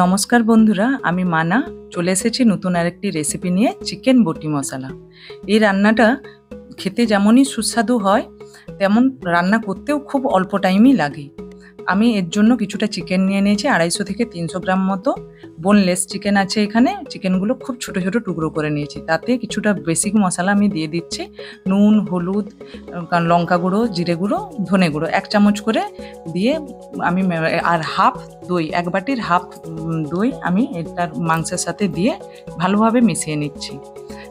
নমস্কার বন্ধুরা, আমি মানা চলে এসেছি নতুন আরেকটি রেসিপি নিয়ে, চিকেন বটি মশলা। এই রান্নাটা খেতে যেমনই সুস্বাদু হয়, তেমন রান্না করতেও খুব অল্প টাইমই লাগে। আমি এর জন্য কিছুটা চিকেন নিয়ে নিয়েছি, 250 থেকে 300 গ্রাম মতো। বোনলেস চিকেন আছে এখানে। চিকেনগুলো খুব ছোট ছোট টুকরো করে নিয়েছি। তাতে কিছুটা বেসিক মশলা আমি দিয়ে দিচ্ছি, নুন, হলুদ, লঙ্কা গুঁড়ো, জিরে গুঁড়ো, ধনে গুঁড়ো 1 চামচ করে দিয়ে আমি, আর হাফ দই, 1 বাটির হাফ দই আমি এটার মাংসের সাথে দিয়ে ভালোভাবে মিশিয়ে নিচ্ছি।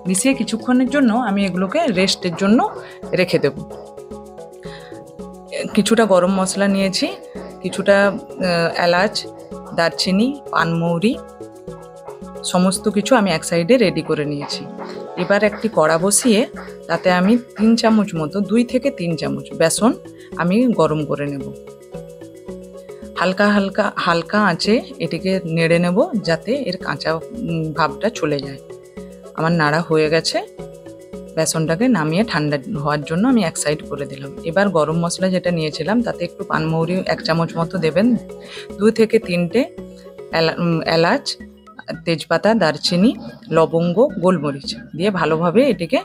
মিশিয়ে কিছুক্ষণের জন্য আমি এগুলোকে রেস্টের জন্য রেখে দেব। কিছুটা গরম মশলা নিয়েছি, কিছুটা এলাচ, দারচিনি, পানমৌরি, সমস্ত কিছু আমি এক সাইডে রেডি করে নিয়েছি। এবার একটি কড়া বসিয়ে তাতে আমি 3 চামচ মতো, 2 থেকে 3 চামচ বেসন আমি গরম করে নেব। হালকা হালকা হালকা আঁচে এটিকে নেড়ে নেব, যাতে এর কাঁচা ভাবটা চলে যায়। আমার নাড়া হয়ে গেছে। বেসনটাকে নামিয়ে ঠান্ডা হওয়ার জন্য আমি এক সাইড করে দিলাম। এবার গরম মশলা যেটা নিয়েছিলাম তাতে একটু পানমৌরি 1 চামচ মতো দেবেন, 2 থেকে 3টে এলাচ, তেজপাতা, দারচিনি, লবঙ্গ, গোলমরিচ দিয়ে ভালোভাবে এটিকে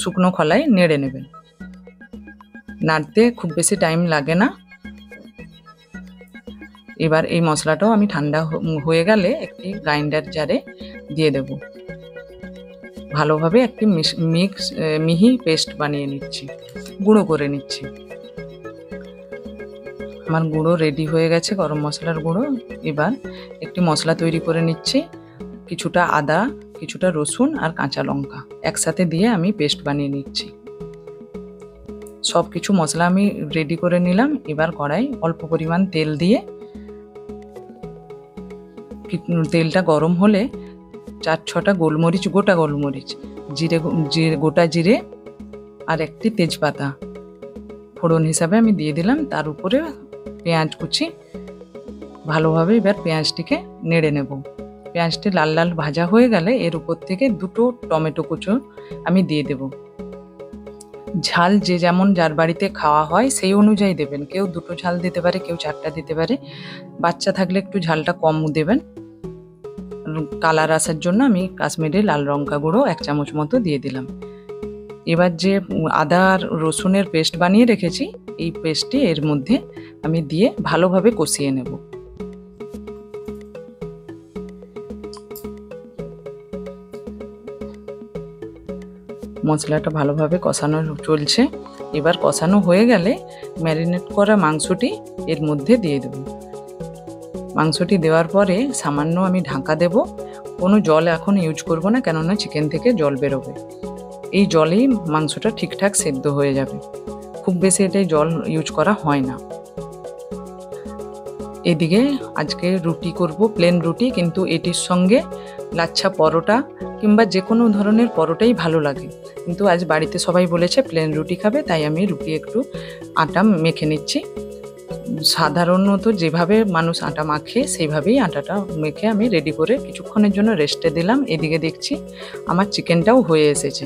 শুকনো খোলায় নেড়ে নেবেন। নাড়তে খুব বেশি টাইম লাগে না। এবার এই মশলাটাও আমি ঠান্ডা হয়ে গেলে একটি গ্রাইন্ডার জারে দিয়ে দেব। ভালোভাবে একটি মিহি পেস্ট বানিয়ে নিচ্ছি, গুঁড়ো করে নিচ্ছি। আমার গুঁড়ো রেডি হয়ে গেছে, গরম মশলার গুঁড়ো। এবার একটি মশলা তৈরি করে নিচ্ছি। কিছুটা আদা, কিছুটা রসুন আর কাঁচা লঙ্কা একসাথে দিয়ে আমি পেস্ট বানিয়ে নিচ্ছি। সব কিছু মশলা আমি রেডি করে নিলাম। এবার কড়াই অল্প পরিমাণ তেল দিয়ে, তেলটা গরম হলে 4-6টা গোলমরিচ, গোটা গোলমরিচ, গোটা জিরে আর একটি তেজপাতা ফোড়ন হিসাবে আমি দিয়ে দিলাম। তার উপরে পেঁয়াজ কুচি, ভালোভাবে এবার পেঁয়াজটিকে নেড়ে নেব। পেঁয়াজটি লাল লাল ভাজা হয়ে গেলে এর উপর থেকে 2টো টমেটো কুচো আমি দিয়ে দেব। ঝাল যে যেমন যার বাড়িতে খাওয়া হয় সেই অনুযায়ী দেবেন। কেউ 2টো ঝাল দিতে পারে, কেউ 4টা দিতে পারে। বাচ্চা থাকলে একটু ঝালটা কম দেবেন। কালার আসার জন্য আমি কাশ্মীরি লাল লঙ্কা গুঁড়ো 1 চামচ মতো দিয়ে দিলাম। এবার যে আদা আর রসুনের পেস্ট বানিয়ে রেখেছি, এই পেস্টটি এর মধ্যে আমি দিয়ে ভালোভাবে কষিয়ে নেব। মশলাটা ভালোভাবে কষানো চলছে। এবার কষানো হয়ে গেলে ম্যারিনেট করা মাংসটি এর মধ্যে দিয়ে দেব। মাংসটি দেওয়ার পরে সামান্য আমি ঢাকা দেব। কোনো জল এখন ইউজ করব না, কেননা চিকেন থেকে জল বেরোবে। এই জলেই মাংসটা ঠিকঠাক সেদ্ধ হয়ে যাবে। খুব বেশি এটাই জল ইউজ করা হয় না। এদিকে আজকে রুটি করব, প্লেন রুটি, কিন্তু এটির সঙ্গে লাচ্ছা পরোটা কিংবা যে কোনো ধরনের পরোটাই ভালো লাগে। কিন্তু আজ বাড়িতে সবাই বলেছে প্লেন রুটি খাবে, তাই আমি রুটি একটু আটা মেখে নিচ্ছি। সাধারণত যেভাবে মানুষ আটা মাখে সেইভাবেই আটাটা মেখে আমি রেডি করে কিছুক্ষণের জন্য রেস্টে দিলাম। এদিকে দেখছি আমার চিকেনটাও হয়ে এসেছে।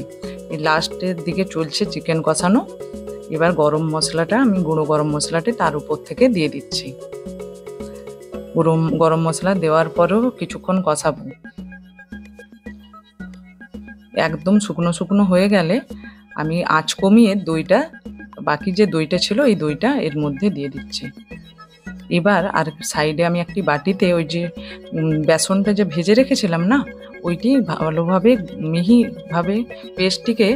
এই লাস্টের দিকে চলছে চিকেন কষানো। এবার গরম মশলাটা, আমি গুঁড়ো গরম মশলাটি তার উপর থেকে দিয়ে দিচ্ছি। গরম মশলা দেওয়ার পরেও কিছুক্ষণ কষাবো। একদম শুকনো শুকনো হয়ে গেলে আমি আঁচ কমিয়ে দইটা, বাকি যে দইটা ছিল এই দইটা এর মধ্যে দিয়ে দিচ্ছি। এবার আর সাইডে আমি একটি বাটিতে ওই যে বেসনটা যে ভেজে রেখেছিলাম না, ওইটি ভালোভাবে মিহিভাবে পেস্টটিকে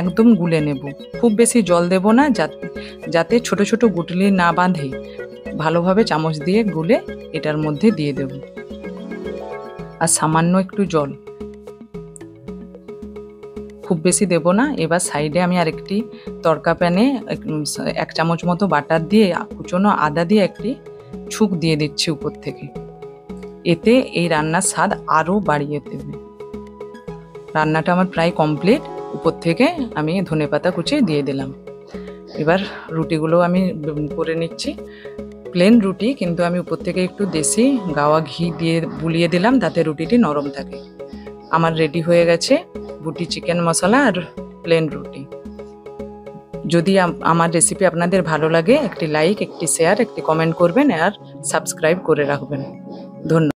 একদম গুলে নেব। খুব বেশি জল দেব না, যাতে ছোট ছোট গুটলি না বাঁধে। ভালোভাবে চামচ দিয়ে গুলে এটার মধ্যে দিয়ে দেব। আর সামান্য একটু জল, খুব বেশি দেব না। এবার সাইডে আমি আরেকটি তড়কা প্যানে 1 চামচ মতো বাটার দিয়ে কুচনো আদা দিয়ে একটি ছুঁক দিয়ে দিচ্ছি উপর থেকে। এতে এই রান্নার স্বাদ আরও বাড়িয়ে দেবে। রান্নাটা আমার প্রায় কমপ্লিট। উপর থেকে আমি ধনেপাতা কুচি দিয়ে দিলাম। এবার রুটিগুলো আমি করে নিচ্ছি। প্লেন রুটি, কিন্তু আমি উপর থেকে একটু দেশি গাওয়া ঘি দিয়ে বুলিয়ে দিলাম, তাতে রুটিটি নরম থাকে। আমার রেডি হয়ে গেছে বুটি চিকেন মশলা আর প্লেন রুটি। যদি আমার রেসিপি আপনাদের ভালো লাগে, একটি লাইক, একটি শেয়ার, একটি কমেন্ট করবেন আর সাবস্ক্রাইব করে রাখবেন। ধন্যবাদ।